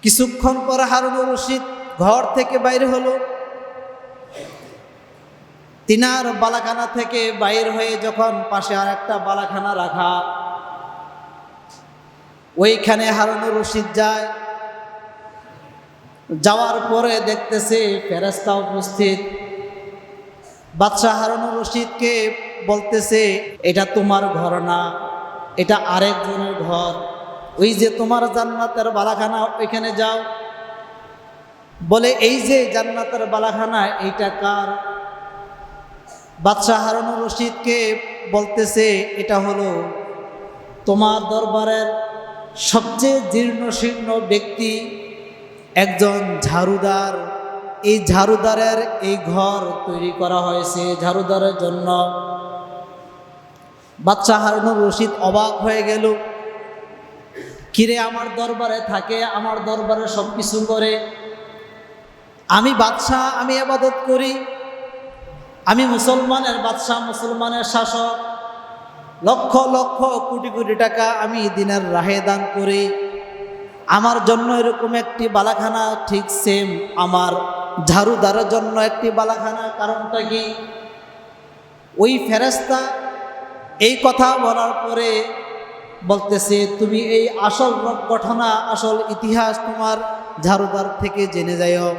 কিছুক্ষণ পরে হারুনুর রশিদ ঘর থেকে বাইরে হলো। তিনার বালাখানা থেকে বাইর হয়ে যখন পাশে আর একটা বালাখানা রাখা, ওইখানে হারুনুর রশিদ যায়। যাওয়ার পরে দেখতেছে ফেরেশতা উপস্থিত। বাদশাহ হারুনুর রশিদকে বলতেছে, এটা তোমার ঘর না, এটা আরেকজনের ঘর। ওই যে তোমার জান্নাতের বালাখানা, ওইখানে যাও। বলে, এই যে জান্নাতের বালাখানা, এইটা কার? বাদশাহ হারুনুর রশিদকে বলতেছে, এটা হলো তোমার দরবারের সবচেয়ে জীর্ণশীর্ণ ব্যক্তি, একজন ঝাড়ুদার। এই ঝাড়ুদারের এই ঘর তৈরি করা হয়েছে ঝাড়ুদারের জন্য। বাদশাহ হারুনুর রশিদ অবাক হয়ে গেল। কিরে, আমার দরবারে থাকে, আমার দরবারে সব কিছু করে, আমি বাদশাহ, আমি ইবাদত করি, আমি মুসলমানের বাদশাহ, মুসলমানের শাসক, লক্ষ লক্ষ কোটি কোটি টাকা আমি দিনের রাহে দান করি, আমার জন্য এরকম একটি বালাখানা ঠিক সেম আমার ঝাড়ুদারের জন্য একটি বালাখানা। কারণটা কি? ওই ফেরেশতা এই কথা বলার পরে বলতেছে, তুমি এই আসল ঘটনা, আসল ইতিহাস তোমার ঝাড়ুদার থেকে জেনে যাও।